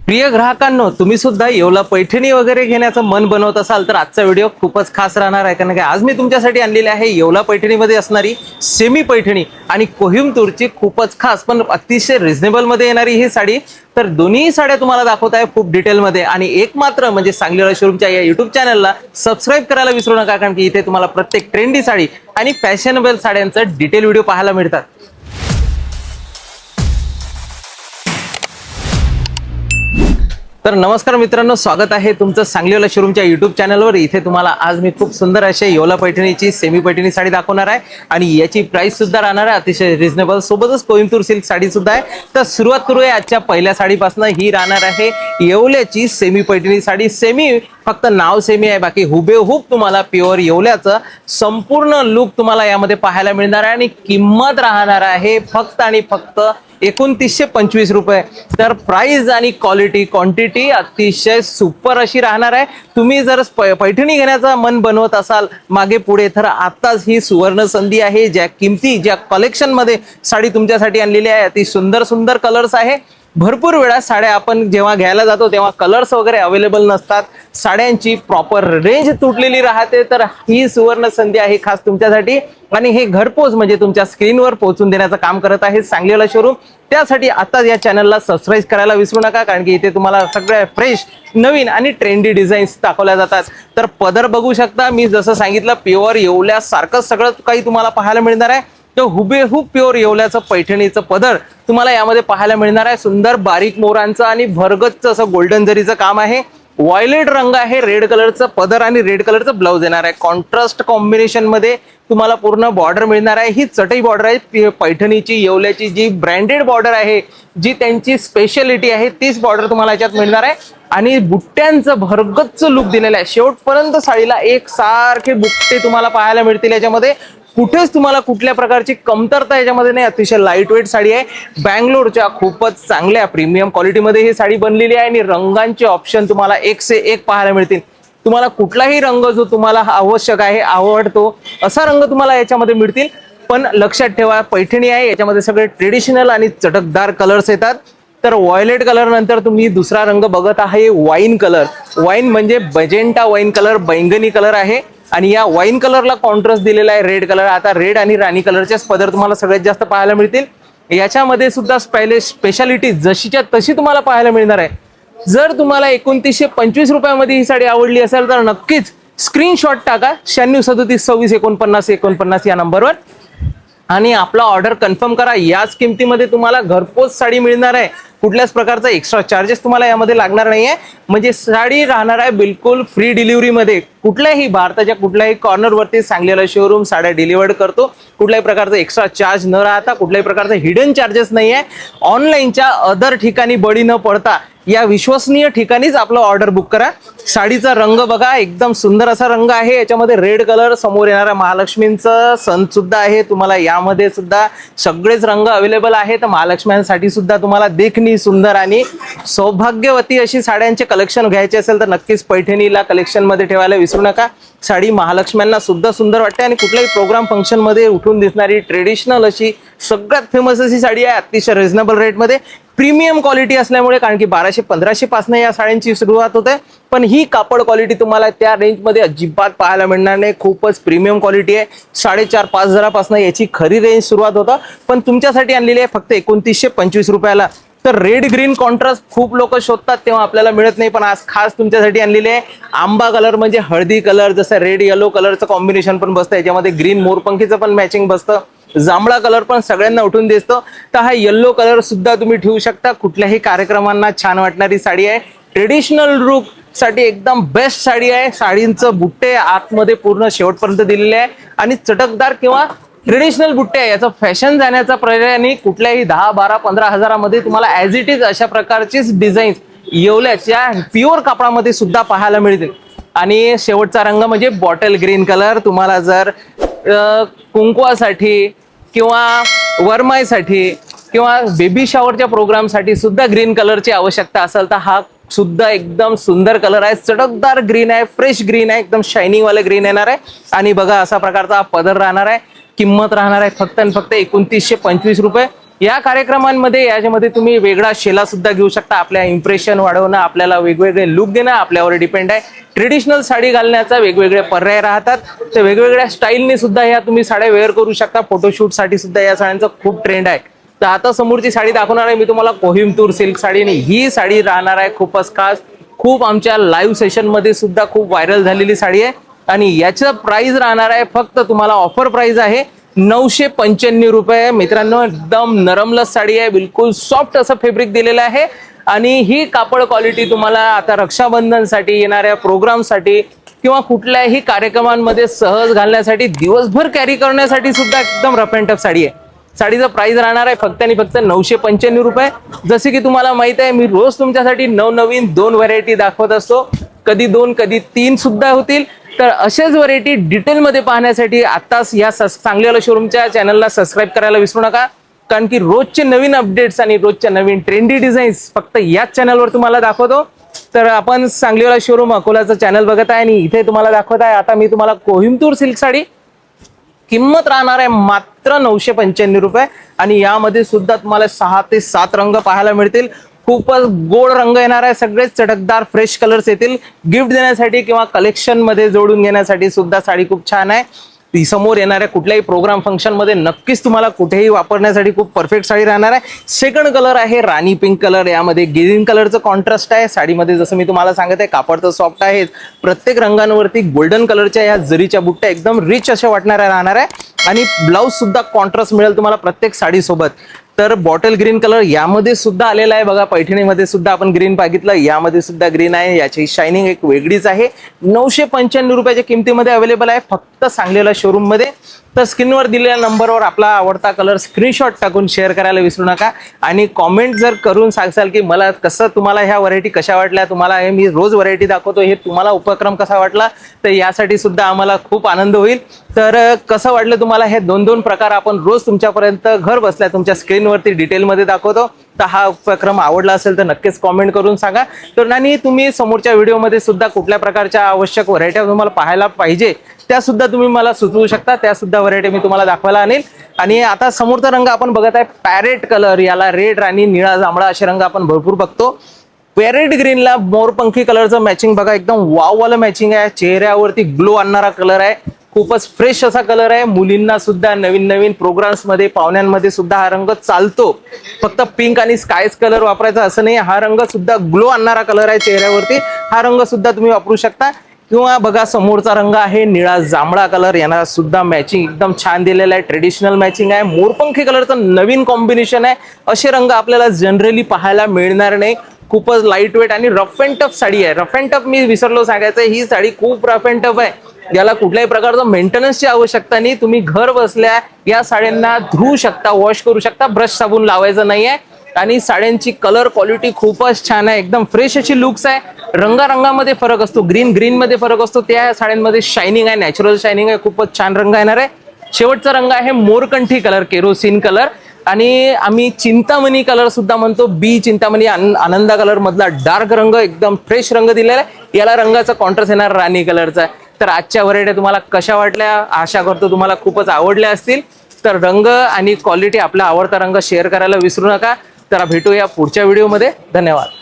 प्रिय ग्राहकांनो, तुम्ही सुद्धा येवला पैठणी वगैरे घेण्याचं मन बनवत असाल तर आजचा व्हिडिओ खूपच खास राहणार आहे. कारण की आज मी तुमच्यासाठी आणलेली आहे येवला पैठणीमध्ये असणारी सेमी पैठणी आणि कोहिमतूरची खूपच खास पण अतिशय रिझनेबल मध्ये येणारी ही साडी. तर दोन्ही साड्या तुम्हाला दाखवत आहे खूप डिटेलमध्ये. आणि एक मात्र म्हणजे सांगलीवाला शोरूमच्या या युट्यूब चॅनलला सबस्क्राईब करायला विसरू नका, कारण की इथे तुम्हाला प्रत्येक ट्रेंडी साडी आणि फॅशनेबल साड्यांचं डिटेल व्हिडिओ पाहायला मिळतात. तर नमस्कार मित्रांनो, स्वागत आहे तुमचं सांगलीवाला शोरूमच्या युट्यूब चॅनलवर. इथे तुम्हाला आज मी खूप सुंदर असे येवला पैठणीची सेमी पैठणी साडी दाखवणार आहे आणि याची प्राइस सुद्धा राहणार आहे अतिशय रिझनेबल. सोबतच कोइंबतूर सिल्क साडी सुद्धा आहे. तर सुरुवात करूया आजच्या पहिल्या साडीपासून. ही राहणार आहे येवल्याची सेमी पैठणी साडी. सेमी फक्त नाव सेमी आहे, बाकी हुबेहूब तुम्हाला प्युअर येवल्याचं संपूर्ण लुक तुम्हाला यामध्ये पाहायला मिळणार आहे. आणि किंमत राहणार आहे फक्त आणि फक्त 2925 रुपये. तर प्राइस आणि क्वालिटी क्वांटिटी अतिशय सुपर अशी राहणार आहे. तुम्ही जर पैठणी घेण्याचा मन बनवत असाल मागे पुढे, तर आताच ही सुवर्ण संधी आहे. ज्या किमती ज्या कलेक्शन मध्ये साडी तुमच्यासाठी आणलेली आहे, अति सुंदर सुंदर कलर्स आहे. भरपूर वेळा साड्या आपण जेव्हा घ्यायला जातो तेव्हा कलर्स वगैरे अवेलेबल नसतात, साड्यांची प्रॉपर रेंज तुटलेली राहते. तर ही सुवर्ण संधी आहे खास तुमच्यासाठी. आणि हे घरपोच म्हणजे तुमच्या स्क्रीनवर पोहोचून देण्याचं काम करत आहे सांगलीवाला शोरूम. त्यासाठी आता या चॅनलला सबस्क्राईब करायला विसरू नका, कारण की इथे तुम्हाला सगळ्या फ्रेश नवीन आणि ट्रेंडी डिझाईन्स दाखवल्या जातात. तर पदर बघू शकता, मी जसं सांगितलं प्युअर येवल्यासारखं सगळं काही तुम्हाला पाहायला मिळणार आहे. तर हुबेहूब प्युअर येवल्याचं पैठणीचं पदर तुम्हाला यामध्ये पाहायला मिळणार आहे. सुंदर बारीक मोरांचं आणि भरगतचं असं गोल्डन जरीचं काम आहे. व्हायलेट रंग आहे, रेड कलरचं पदर आणि रेड कलरचं ब्लाउज येणार आहे. कॉन्ट्रास्ट कॉम्बिनेशन मध्ये तुम्हाला पूर्ण बॉर्डर मिळणार आहे. ही चटई बॉर्डर आहे पैठणीची येवल्याची, जी ब्रँडेड बॉर्डर आहे, जी त्यांची स्पेशालिटी आहे, तीच बॉर्डर तुम्हाला याच्यात मिळणार आहे. आणि बुट्ट्यांचं भरगतचं लुक दिलेलं आहे. शेवटपर्यंत साडीला एक सारखे बुट्टे तुम्हाला पाहायला मिळतील याच्यामध्ये. कुठेच तुम्हाला कुठल्या प्रकारची कमतरता याच्यामध्ये नाही. अतिशय लाईट वेट साडी आहे. बँगलोरच्या खूपच चांगल्या प्रीमियम क्वालिटीमध्ये ही साडी बनलेली आहे. आणि रंगांचे ऑप्शन तुम्हाला एक से एक पाहायला मिळतील. तुम्हाला कुठलाही रंग जो तुम्हाला आवश्यक आहे, आवडतो असा रंग तुम्हाला याच्यामध्ये मिळतील. पण लक्षात ठेवा, पैठणी आहे, याच्यामध्ये सगळे ट्रेडिशनल आणि चटकदार कलर्स येतात. तर व्हायलेट कलर नंतर तुम्ही दुसरा रंग बघत आहे वाईन कलर. वाईन म्हणजे बजेंटा वाईन कलर, बैंगनी कलर आहे. आणि या वाईन कलरला कॉन्ट्रास्ट दिलेला आहे रेड कलर. आता रेड आणि राणी कलरचेच पदर तुम्हाला सगळ्यात जास्त पाहायला मिळतील. याच्यामध्ये सुद्धा स्पेशालिटी जशीच्या तशी तुम्हाला पाहायला मिळणार आहे. जर तुम्हाला 2925 रुपयामध्ये ही साडी आवडली असेल तर नक्कीच स्क्रीनशॉट टाका 9637264949 या नंबरवर आणि आपला ऑर्डर कन्फर्म करा. याच किमतीमध्ये तुम्हाला घरपोच साडी मिळणार आहे. कुठल्याच प्रकारचा एक्स्ट्रा चार्जेस तुम्हाला यामध्ये लागणार नाहीये. म्हणजे साडी राहणार आहे बिलकुल फ्री डिलिव्हरी मध्ये. कुठल्याही भारताच्या कुठल्याही कॉर्नरवरती सांगलीवाला शोरूम साड्या डिलिव्हर्ड करतो. कुठल्याही प्रकारचा एक्स्ट्रा चार्ज न राहता, कुठल्याही प्रकारचा हिडन चार्जेस नाही आहे. ऑनलाईनच्या अदर ठिकाणी बळी न पडता या विश्वसनीय ठिकाणीच आपलं ऑर्डर बुक करा. साडीचा रंग बघा, एकदम सुंदर असा रंग आहे. याच्यामध्ये रेड कलर, समोर येणारा महालक्ष्मींचं सण सुद्धा आहे. तुम्हाला यामध्ये सुद्धा सगळेच रंग अवेलेबल आहेत. महालक्ष्म्यांसाठी सुद्धा तुम्हाला देखणी सुंदर आणि सौभाग्यवती अशी साड्यांचे कलेक्शन घ्यायचे असेल तर नक्कीच पैठणीला कलेक्शन मध्ये ठेवायला विसरू नका. साडी महालक्ष्म्यांना सुद्धा सुंदर वाटते आणि कुठल्याही प्रोग्राम फंक्शन मध्ये उठून दिसणारी ट्रेडिशनल अशी सगळ्यात फेमस अशी साडी आहे. अतिशय रिझनेबल रेटमध्ये, प्रीमियम क्वालिटी असल्यामुळे, कारण की 1200-1500 पासून या साड्यांची सुरुवात होते. पण ही कापड क्वालिटी तुम्हाला त्या रेंजमध्ये अजिबात पाहायला मिळणार नाही. खूपच प्रीमियम क्वालिटी आहे. 4,500-5 हजारापासून याची खरी रेंज सुरुवात होतं, पण तुमच्यासाठी आणलेली आहे फक्त 2925 रुपयाला. तर रेड ग्रीन कॉन्ट्रास्ट खूप लोक शोधतात तेव्हा आपल्याला मिळत नाही, पण आज खास तुमच्यासाठी आणलेले आहे. आंबा कलर म्हणजे हळदी कलर, जसं रेड येलो कलरचं कॉम्बिनेशन पण बसतं, याच्यामध्ये ग्रीन मोरपंखीचं पण मॅचिंग बसतं. जांभळा कलर पण सगळ्यांना उठून दिसतो. तर हा येल्लो कलर सुद्धा तुम्ही ठेवू शकता. कुठल्याही कार्यक्रमांना छान वाटणारी साडी आहे. ट्रेडिशनल लुक साठी एकदम बेस्ट साडी आहे. साडींचं बुट्टे आतमध्ये पूर्ण शेवटपर्यंत दिलेले आहे आणि चटकदार किंवा ट्रेडिशनल बुट्टे आहे. याचं फॅशन जाण्याचा पर्याय नाही. कुठल्याही 10, 12, 15 हजारामध्ये तुम्हाला ॲज इट इज अशा प्रकारचीच डिझाईन्स येवल्याच्या प्युअर कापडामध्ये सुद्धा पाहायला मिळतील. आणि शेवटचा रंग म्हणजे बॉटल ग्रीन कलर. तुम्हाला जर कुंकवासाठी किंवा वरमाईसाठी किंवा बेबी शॉवरच्या प्रोग्रामसाठी सुद्धा ग्रीन कलरची आवश्यकता असेल तर हा सुद्धा एकदम सुंदर कलर आहे. चटकदार ग्रीन आहे, फ्रेश ग्रीन आहे, एकदम शायनिंग वाले ग्रीन येणार आहे. आणि बघा असा प्रकारचा पदर राहणार आहे. किंमत राहणार आहे फक्त आणि फक्त 2925 रुपये. या कार्यक्रमांमध्ये याच्यामध्ये तुम्ही वेगळा शेला सुद्धा घेऊ शकता. आपल्या इम्प्रेशन वाढवणं, आपल्याला वेगवेगळे लुक देणं आपल्यावर डिपेंड आहे. ट्रेडिशनल साडी घालण्याचा वेगवेगळे पर्याय राहतात. तर वेगवेगळ्या स्टाईलने सुद्धा या तुम्ही साड्या वेअर करू शकता. फोटोशूट साठी सुद्धा या साड्यांचा खूप ट्रेंड आहे. तर आता समोरची साडी दाखवणार आहे मी तुम्हाला कोहिमतूर सिल्क साडी. आणि ही साडी राहणार आहे खूपच खास. खूप आमच्या लाईव्ह सेशन मध्ये सुद्धा खूप व्हायरल झालेली साडी आहे. आणि याचं प्राइस राहणार आहे फक्त तुम्हाला ऑफर प्राइस आहे 995 रुपये. मित्रांनो एकदम नरमलस साडी आहे. बिलकुल सॉफ्ट असं फॅब्रिक दिलेलं आहे. आणि ही कापड क्वालिटी तुम्हाला आता रक्षाबंधनसाठी, येणाऱ्या प्रोग्रामसाठी किंवा कुठल्याही कार्यक्रमांमध्ये सहज घालण्यासाठी, दिवसभर कॅरी करण्यासाठी सुद्धा एकदम रफ अँड टफ साडी आहे. साडीचा प्राइस राहणार आहे फक्त आणि फक्त 995 रुपये. जसे की तुम्हाला माहित आहे मी रोज तुमच्यासाठी नवनवीन 2 व्हरायटी दाखवत असतो. कधी 2 कधी 3 सुद्धा होतील. तर अशाच व्हरायटी डिटेलमध्ये पाहण्यासाठी आताच या चांगलीवाला शोरूमच्या चॅनलला सबस्क्राईब करायला विसरू नका. कारण की रोजचे नवीन अपडेट्स आणि रोजच्या नवीन ट्रेंडी डिझाईन्स फक्त याच चॅनलवर तुम्हाला दाखवतो. तर आपण चांगलीवाला शोरूम अकोलाचं चॅनल बघत आहे आणि इथे तुम्हाला दाखवत आहे आता मी तुम्हाला कोहिमतूर सिल्क साडी. किंमत राहणार आहे मात्र 995 रुपये. आणि यामध्ये सुद्धा तुम्हाला 6 ते 7 रंग पाहायला मिळतील. खूपच गोड रंग येणार आहे. सगळेच चटकदार फ्रेश कलर्स येतील. गिफ्ट देण्यासाठी किंवा कलेक्शन मध्ये जोडून घेण्यासाठी सुद्धा साडी खूप छान आहे. ती समोर येणाऱ्या कुठल्याही प्रोग्राम फंक्शन मध्ये नक्कीच तुम्हाला कुठेही वापरण्यासाठी खूप परफेक्ट साडी राहणार आहे. सेकंड कलर आहे राणी पिंक कलर. यामध्ये ग्रीन कलरचं कॉन्ट्रास्ट आहे साडीमध्ये. जसं मी तुम्हाला सांगत आहे कापड तर सॉफ्ट आहे. प्रत्येक रंगांवरती गोल्डन कलरच्या या जरीच्या बुट्ट्या एकदम रिच अशा वाटणाऱ्या राहणार आहे. आणि ब्लाउज सुद्धा कॉन्ट्रास्ट मिळेल तुम्हाला प्रत्येक साडी सोबत. तर बॉटल ग्रीन कलर यामध्ये सुद्धा आलेला आहे बघा. पैठणीमध्ये सुद्धा आपण ग्रीन बघितलं, यामध्ये सुद्धा ग्रीन आहे. याची शायनिंग एक वेगळीच आहे. 995 रुपयाच्या किमतीमध्ये अवेलेबल आहे फक्त सांगलीला शोरूम मध्ये. तर स्क्रीनवर दिलेल्या नंबरवर आपला आवडता कलर स्क्रीनशॉट टाकून शेअर करायला विसरू नका. आणि कॉमेंट जर करून सांगाल की मला कसं तुम्हाला ह्या व्हरायटी कशा वाटल्या, तुम्हाला हे मी रोज व्हरायटी दाखवतो हे तुम्हाला उपक्रम कसा वाटला, तर यासाठी सुद्धा आम्हाला खूप आनंद होईल. तर कसं वाटलं तुम्हाला हे 2-2 प्रकार आपण रोज तुमच्यापर्यंत घर बसल्या तुमच्या स्क्रीनवरती डिटेलमध्ये दाखवतो. तर हा उपक्रम आवडला असेल तर नक्कीच कॉमेंट करून सांगा. तर आणि तुम्ही समोरच्या व्हिडिओमध्ये सुद्धा कुठल्या प्रकारच्या आवश्यक व्हरायटी तुम्हाला पाहायला पाहिजे त्या सुद्धा तुम्ही मला सुचवू शकता. त्या सुद्धा व्हरायटी मी तुम्हाला दाखवायला आणेल. आणि आता समोरचा रंग आपण बघत आहे पॅरेट कलर. याला रेड, राणी, निळा, जांभळा असे रंग आपण भरपूर बघतो. पॅरेट ग्रीनला मोरपंखी कलरचं मॅचिंग बघा. एकदम वाव वाला मॅचिंग आहे. चेहऱ्यावरती ग्लो आणणारा कलर आहे. खूपच फ्रेश असा कलर आहे. मुलींना सुद्धा नवीन नवीन प्रोग्राम्स मध्ये, पाहुण्यांमध्ये सुद्धा हा रंग चालतो. फक्त पिंक आणि स्कायच कलर वापरायचा असं नाही. हा रंग सुद्धा ग्लो आणणारा कलर आहे चेहऱ्यावरती. हा रंग सुद्धा तुम्ही वापरू शकता. किंवा बघा समोरचा रंग आहे निळा जांभळा कलर. यांना सुद्धा मॅचिंग एकदम छान दिलेलं आहे. ट्रेडिशनल मॅचिंग आहे. मोरपंखी कलरचं नवीन कॉम्बिनेशन आहे. असे रंग आपल्याला जनरली पाहायला मिळणार नाही. खूपच लाईट वेट आणि रफ अँड टफ साडी आहे. रफ अँड टफ मी विसरलो सांगायचं, ही साडी खूप रफ अँड टफ आहे. याला कुठल्याही प्रकारचं मेंटेनन्सची आवश्यकता नाही. तुम्ही घर बसल्या या साड्यांना धुवू शकता, वॉश करू शकता. ब्रश साबून लावायचं नाहीये. आणि साड्यांची कलर क्वालिटी खूपच छान आहे. एकदम फ्रेश अशी लुक्स आहे. रंगारंगामध्ये फरक असतो. ग्रीन मध्ये फरक असतो. त्या साड्यांमध्ये शायनिंग आहे, नॅचरल शायनिंग आहे. खूपच छान रंग येणार आहे. शेवटचा रंग आहे मोरकंठी कलर, केरोसिन कलर. आणि आम्ही चिंतामणी कलर सुद्धा म्हणतो. बी चिंतामणी आनंदा कलर मधला डार्क रंग, एकदम फ्रेश रंग दिलेला आहे. याला रंगाचा कॉन्ट्रास्ट येणार राणी कलरचा. तर आजच्या व्हरायटी तुम्हाला कशा वाटल्या, आशा करतो तुम्हाला खूपच आवडल्या असतील. तर रंग आणि क्वालिटी आपला आवडता रंग शेअर करायला विसरू नका. तर भेटूया पुढच्या व्हिडिओमध्ये. धन्यवाद.